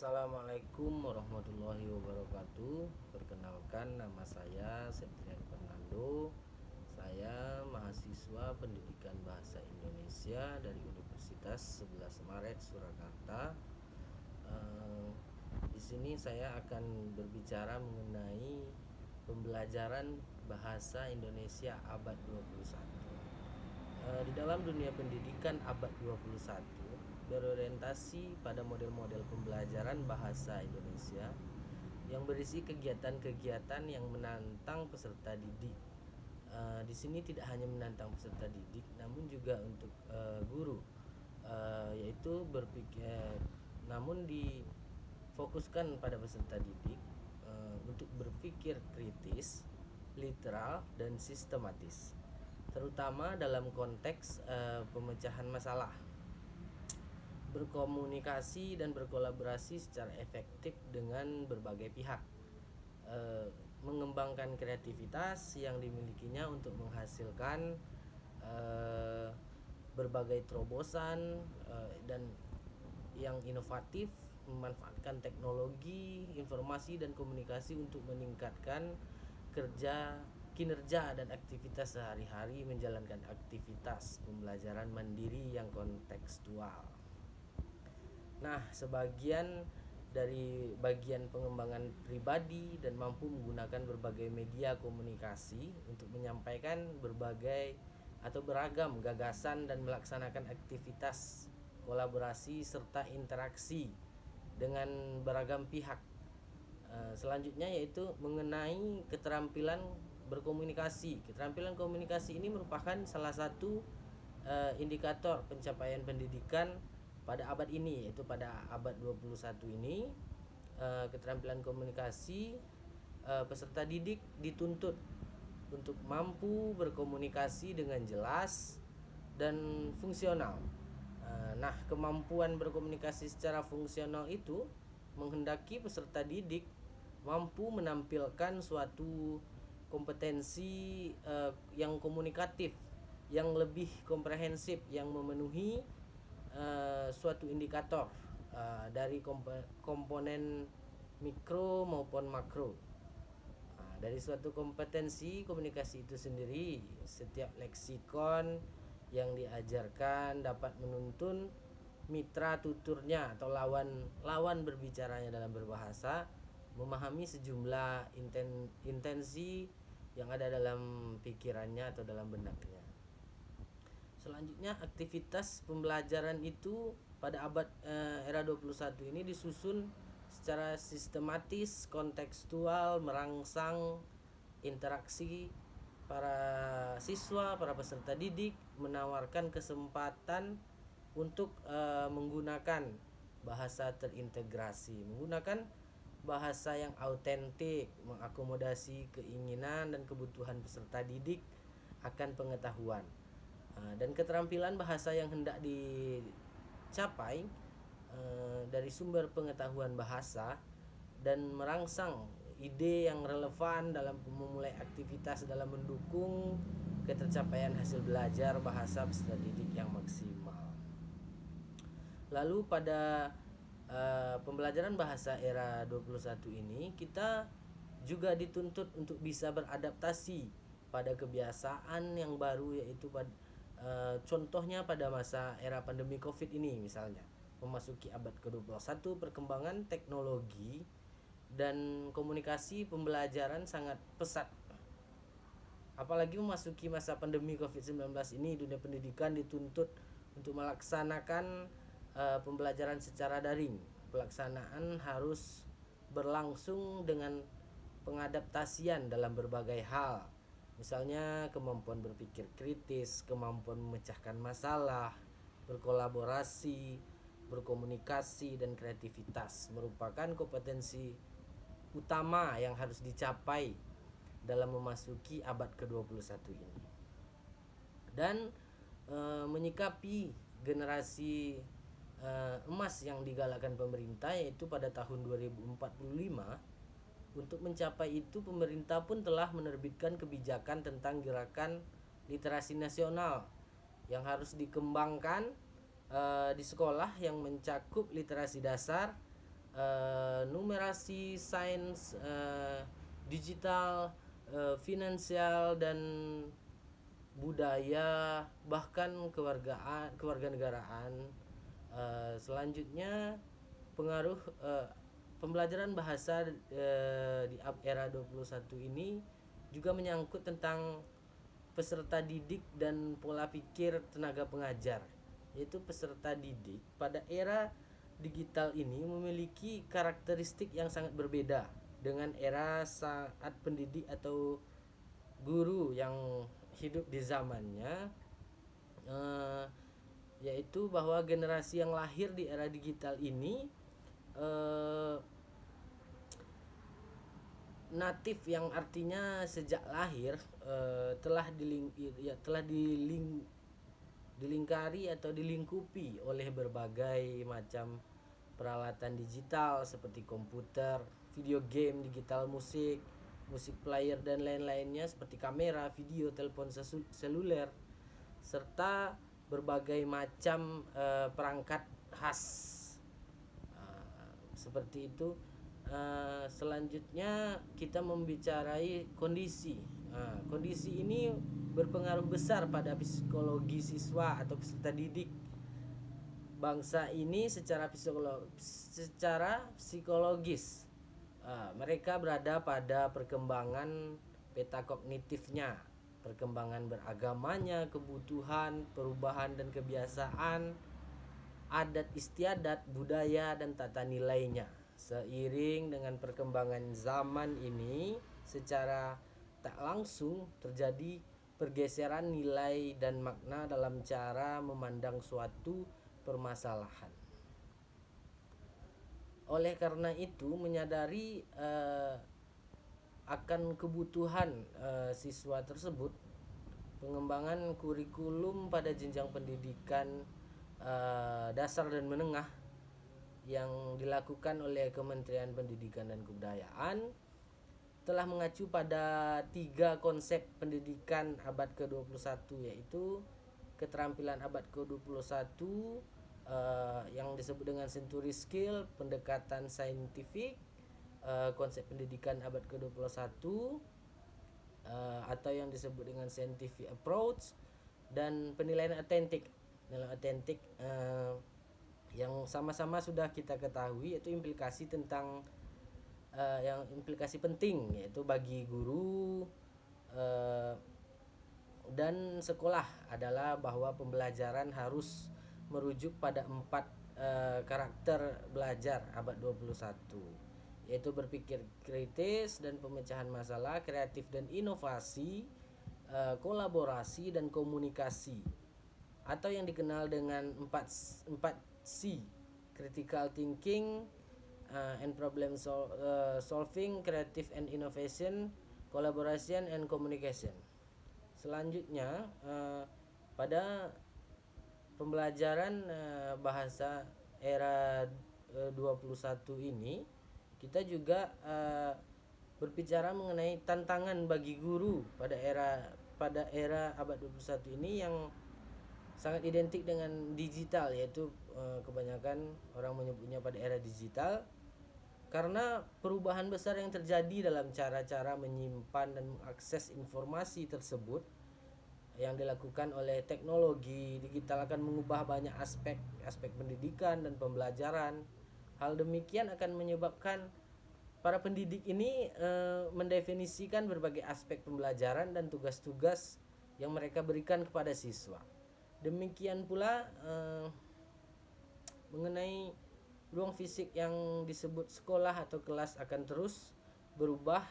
Assalamualaikum warahmatullahi wabarakatuh. Perkenalkan, nama saya Septrian Fernando. Saya mahasiswa Pendidikan Bahasa Indonesia dari Universitas 11 Maret Surakarta. Di sini saya akan berbicara mengenai pembelajaran bahasa Indonesia abad 21. Di dalam dunia pendidikan abad 21 berorientasi pada model-model pembelajaran bahasa Indonesia yang berisi kegiatan-kegiatan yang menantang peserta didik. Di sini tidak hanya menantang peserta didik, namun juga untuk guru, yaitu namun difokuskan pada peserta didik untuk berpikir kritis, literal, dan sistematis, terutama dalam konteks pemecahan masalah, berkomunikasi dan berkolaborasi secara efektif dengan berbagai pihak, mengembangkan kreativitas yang dimilikinya untuk menghasilkan berbagai terobosan dan yang inovatif, memanfaatkan teknologi, informasi, dan komunikasi untuk meningkatkan kinerja dan aktivitas sehari-hari, menjalankan aktivitas pembelajaran mandiri yang kontekstual. Nah, sebagian dari bagian pengembangan pribadi dan mampu menggunakan berbagai media komunikasi untuk menyampaikan berbagai atau beragam gagasan dan melaksanakan aktivitas kolaborasi serta interaksi dengan beragam pihak. Selanjutnya yaitu mengenai keterampilan berkomunikasi. Keterampilan komunikasi ini merupakan salah satu indikator pencapaian pendidikan pada abad ini, yaitu pada abad 21 ini. Keterampilan komunikasi, peserta didik dituntut untuk mampu berkomunikasi dengan jelas dan fungsional. Nah, kemampuan berkomunikasi secara fungsional itu menghendaki peserta didik mampu menampilkan suatu kompetensi yang komunikatif, yang lebih komprehensif, yang memenuhi suatu indikator dari komponen mikro maupun makro. Dari suatu kompetensi komunikasi itu sendiri, setiap leksikon yang diajarkan dapat menuntun mitra tuturnya atau lawan berbicaranya dalam berbahasa memahami sejumlah intensi yang ada dalam pikirannya atau dalam benaknya. Selanjutnya, aktivitas pembelajaran itu pada abad era 21 ini disusun secara sistematis, kontekstual, merangsang interaksi para siswa, para peserta didik, menawarkan kesempatan untuk menggunakan bahasa terintegrasi, menggunakan bahasa yang autentik, mengakomodasi keinginan dan kebutuhan peserta didik akan pengetahuan. Dan keterampilan bahasa yang hendak dicapai dari sumber pengetahuan bahasa dan merangsang ide yang relevan dalam memulai aktivitas dalam mendukung ketercapaian hasil belajar bahasa peserta didik yang maksimal. Lalu pada pembelajaran bahasa era 21 ini kita juga dituntut untuk bisa beradaptasi pada kebiasaan yang baru, yaitu contohnya pada masa era pandemi Covid ini misalnya. Memasuki abad ke-21, perkembangan teknologi dan komunikasi pembelajaran sangat pesat. Apalagi memasuki masa pandemi Covid-19 ini, dunia pendidikan dituntut untuk melaksanakan pembelajaran secara daring. Pelaksanaan harus berlangsung dengan pengadaptasian dalam berbagai hal. Misalnya kemampuan berpikir kritis, kemampuan memecahkan masalah, berkolaborasi, berkomunikasi, dan kreativitas merupakan kompetensi utama yang harus dicapai dalam memasuki abad ke-21 ini. Dan menyikapi generasi emas yang digalakkan pemerintah, yaitu pada tahun 2045. Untuk mencapai itu, pemerintah pun telah menerbitkan kebijakan tentang gerakan literasi nasional yang harus dikembangkan di sekolah, yang mencakup literasi dasar, numerasi, sains, digital, finansial dan budaya, bahkan kewarganegaraan. Selanjutnya pengaruh pembelajaran bahasa di era 21 ini juga menyangkut tentang peserta didik dan pola pikir tenaga pengajar, yaitu peserta didik pada era digital ini memiliki karakteristik yang sangat berbeda dengan era saat pendidik atau guru yang hidup di zamannya, eh, yaitu bahwa generasi yang lahir di era digital ini eh, natif, yang artinya sejak lahir dilingkari atau dilingkupi oleh berbagai macam peralatan digital seperti komputer, video game digital, musik player dan lain-lainnya seperti kamera, video, telepon seluler serta berbagai macam perangkat khas. Seperti itu. Selanjutnya kita membicarakan kondisi. Kondisi ini berpengaruh besar pada psikologi siswa atau peserta didik bangsa ini secara psikologis. Mereka berada pada perkembangan peta kognitifnya, perkembangan beragamanya, kebutuhan, perubahan dan kebiasaan, adat istiadat, budaya dan tata nilainya. Seiring dengan perkembangan zaman ini, secara tak langsung terjadi pergeseran nilai dan makna dalam cara memandang suatu permasalahan. Oleh karena itu, menyadari akan kebutuhan siswa tersebut, pengembangan kurikulum pada jenjang pendidikan dasar dan menengah yang dilakukan oleh Kementerian Pendidikan dan Kebudayaan telah mengacu pada 3 konsep pendidikan abad ke-21, yaitu keterampilan abad ke-21 yang disebut dengan century skill, pendekatan saintifik, konsep pendidikan abad ke-21 atau yang disebut dengan scientific approach, dan penilaian otentik. Yang sama-sama sudah kita ketahui, yaitu implikasi tentang yang implikasi penting, yaitu bagi guru dan sekolah adalah bahwa pembelajaran harus merujuk pada 4 karakter belajar abad 21, yaitu berpikir kritis dan pemecahan masalah, kreatif dan inovasi, kolaborasi dan komunikasi, atau yang dikenal dengan 4C: critical thinking and problem solving, creative and innovation, collaboration and communication. Selanjutnya, pada pembelajaran bahasa era 21 ini, kita juga berbicara mengenai tantangan bagi guru pada era abad 21 ini yang sangat identik dengan digital, yaitu kebanyakan orang menyebutnya pada era digital karena perubahan besar yang terjadi dalam cara-cara menyimpan dan mengakses informasi tersebut yang dilakukan oleh teknologi digital akan mengubah banyak aspek pendidikan dan pembelajaran. Hal demikian akan menyebabkan para pendidik ini mendefinisikan berbagai aspek pembelajaran dan tugas-tugas yang mereka berikan kepada siswa. Demikian pula mengenai ruang fisik yang disebut sekolah atau kelas akan terus berubah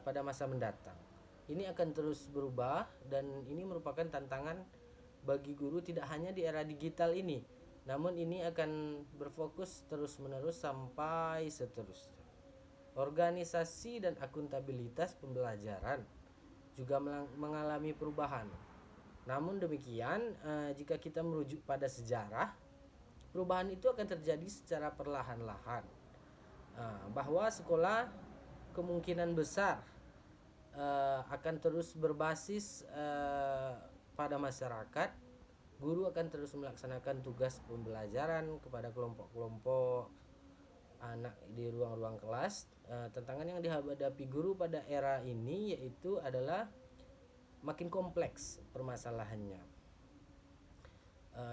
pada masa mendatang. Ini akan terus berubah dan ini merupakan tantangan bagi guru tidak hanya di era digital ini, namun ini akan berfokus terus-menerus sampai seterusnya. Organisasi dan akuntabilitas pembelajaran juga mengalami perubahan. Namun demikian, jika kita merujuk pada sejarah, perubahan itu akan terjadi secara perlahan-lahan. Bahwa sekolah kemungkinan besar akan terus berbasis pada masyarakat. Guru akan terus melaksanakan tugas pembelajaran kepada kelompok-kelompok anak-anak di ruang-ruang kelas. Tantangan yang dihadapi guru pada era ini yaitu adalah makin kompleks permasalahannya.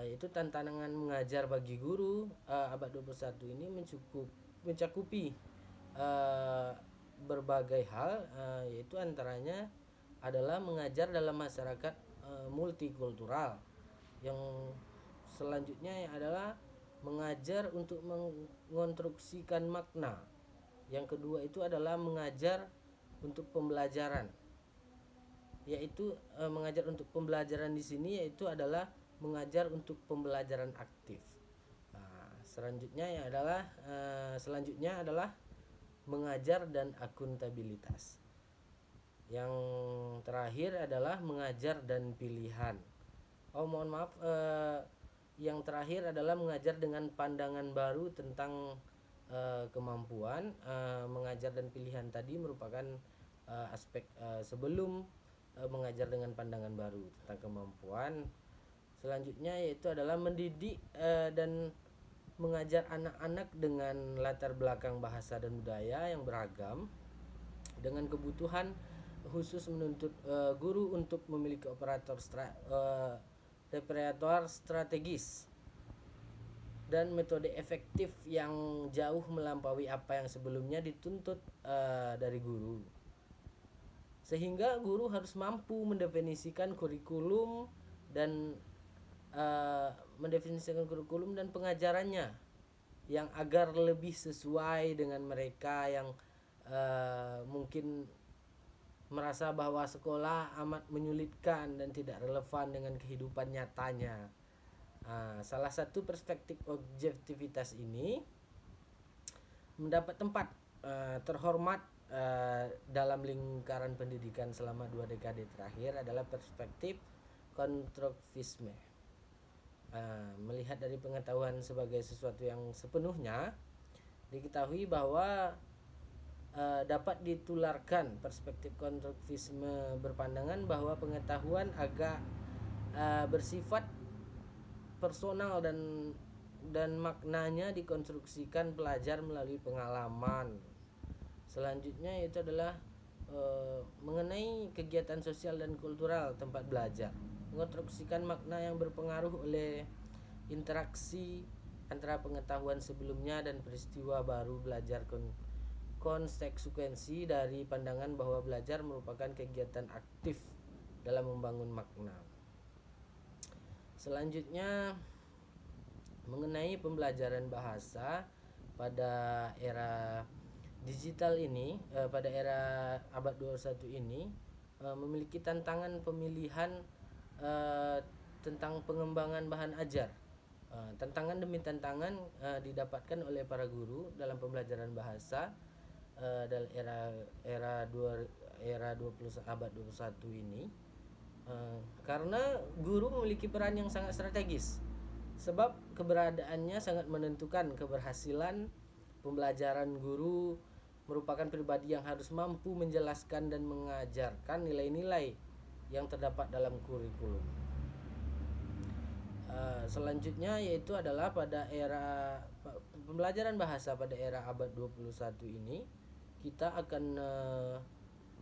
Yaitu tantangan mengajar bagi guru abad 21 ini mencakupi berbagai hal, yaitu antaranya adalah mengajar dalam masyarakat multikultural. Yang selanjutnya adalah mengajar untuk mengonstruksikan makna. Yang kedua itu adalah mengajar untuk pembelajaran, yaitu mengajar untuk pembelajaran di sini yaitu adalah mengajar untuk pembelajaran aktif. Selanjutnya adalah mengajar dan akuntabilitas. Yang terakhir adalah mengajar dan pilihan. Mohon maaf, yang terakhir adalah mengajar dengan pandangan baru tentang kemampuan. Mengajar dan pilihan tadi merupakan aspek sebelum mengajar dengan pandangan baru tentang kemampuan. Selanjutnya yaitu adalah mendidik dan mengajar anak-anak dengan latar belakang bahasa dan budaya yang beragam dengan kebutuhan khusus menuntut guru untuk memiliki repertoire strategis dan metode efektif yang jauh melampaui apa yang sebelumnya dituntut dari guru, sehingga guru harus mampu mendefinisikan kurikulum dan pengajarannya yang agar lebih sesuai dengan mereka yang mungkin merasa bahwa sekolah amat menyulitkan dan tidak relevan dengan kehidupan nyatanya. Salah satu perspektif objektivitas ini mendapat tempat terhormat dalam lingkaran pendidikan selama 2 dekade terakhir adalah perspektif konstruktivisme. Melihat dari pengetahuan sebagai sesuatu yang sepenuhnya, diketahui bahwa dapat ditularkan perspektif konstruktivisme berpandangan bahwa pengetahuan agak bersifat personal dan maknanya dikonstruksikan pelajar melalui pengalaman. Selanjutnya itu adalah mengenai kegiatan sosial dan kultural tempat belajar, mengonstruksikan makna yang berpengaruh oleh interaksi antara pengetahuan sebelumnya dan peristiwa baru belajar konsekuensi dari pandangan bahwa belajar merupakan kegiatan aktif dalam membangun makna. Selanjutnya mengenai pembelajaran bahasa pada era digital ini, pada era abad 21 ini memiliki tantangan pemilihan tentang pengembangan bahan ajar. Tantangan demi tantangan didapatkan oleh para guru dalam pembelajaran bahasa dalam abad 21 ini, karena guru memiliki peran yang sangat strategis, sebab keberadaannya sangat menentukan keberhasilan pembelajaran. Guru merupakan pribadi yang harus mampu menjelaskan dan mengajarkan nilai-nilai yang terdapat dalam kurikulum. Selanjutnya yaitu adalah pada era pembelajaran bahasa pada era abad 21 ini, kita akan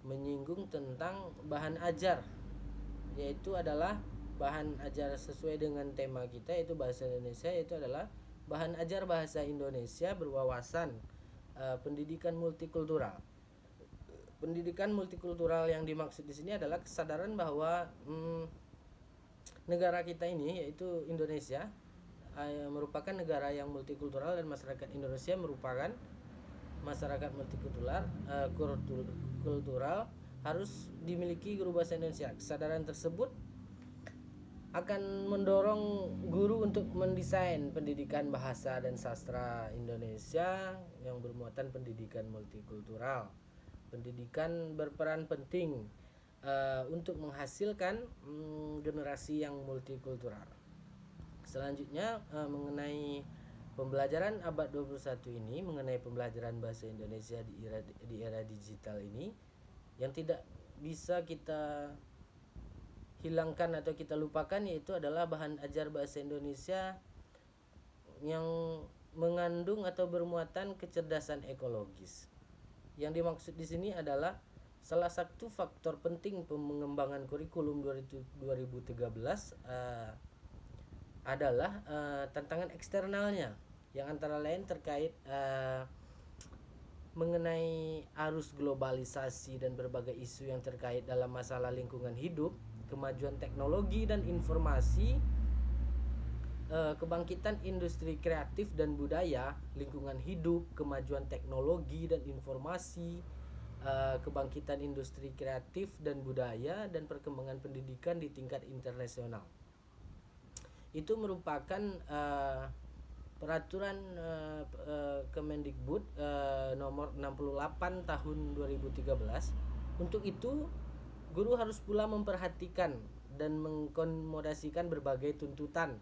menyinggung tentang bahan ajar, yaitu adalah bahan ajar sesuai dengan tema kita yaitu bahasa Indonesia, yaitu adalah bahan ajar bahasa Indonesia berwawasan pendidikan multikultural. Pendidikan multikultural yang dimaksud di sini adalah kesadaran bahwa negara kita ini yaitu Indonesia merupakan negara yang multikultural dan masyarakat Indonesia merupakan masyarakat multikultural harus dimiliki guru bahasa Indonesia. Kesadaran tersebut akan mendorong guru untuk mendesain pendidikan bahasa dan sastra Indonesia yang bermuatan pendidikan multikultural. Pendidikan berperan penting untuk menghasilkan generasi yang multikultural. Selanjutnya mengenai pembelajaran abad 21 ini, mengenai pembelajaran bahasa Indonesia di era digital ini, yang tidak bisa kita hilangkan atau kita lupakan yaitu adalah bahan ajar bahasa Indonesia yang mengandung atau bermuatan kecerdasan ekologis. Yang dimaksud di sini adalah salah satu faktor penting pengembangan kurikulum 2013 adalah tantangan eksternalnya yang antara lain terkait mengenai arus globalisasi dan berbagai isu yang terkait dalam masalah lingkungan hidup, kemajuan teknologi dan informasi, kebangkitan industri kreatif dan budaya, lingkungan hidup, kemajuan teknologi dan informasi, kebangkitan industri kreatif dan budaya, dan perkembangan pendidikan di tingkat internasional. Itu merupakan peraturan Kemendikbud nomor 68 tahun 2013. Untuk itu, guru harus pula memperhatikan dan mengkomodasikan berbagai tuntutan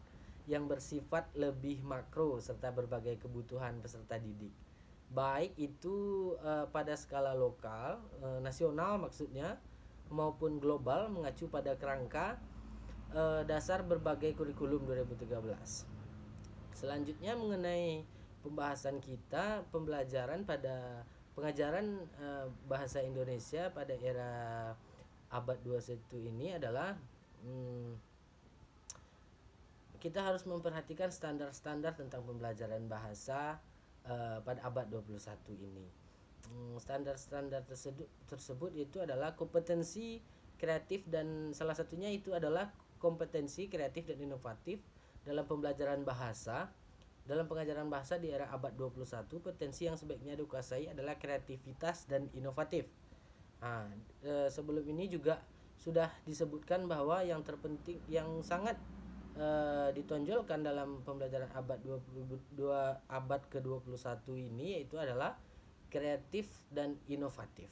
yang bersifat lebih makro serta berbagai kebutuhan peserta didik. Baik itu pada skala lokal, nasional maksudnya, maupun global mengacu pada kerangka dasar berbagai kurikulum 2013. Selanjutnya mengenai pembahasan kita, pembelajaran pada pengajaran bahasa Indonesia pada era abad 21 ini adalah kita harus memperhatikan standar-standar tentang pembelajaran bahasa pada abad 21 ini. Standar-standar tersebut itu adalah kompetensi kreatif, dan salah satunya itu adalah kompetensi kreatif dan inovatif dalam pembelajaran bahasa. Dalam pengajaran bahasa di era abad 21, potensi yang sebaiknya dikuasai adalah kreativitas dan inovatif. Sebelum ini juga sudah disebutkan bahwa yang terpenting, yang sangat ditonjolkan dalam pembelajaran abad 22, abad ke-21 ini, yaitu adalah kreatif dan inovatif.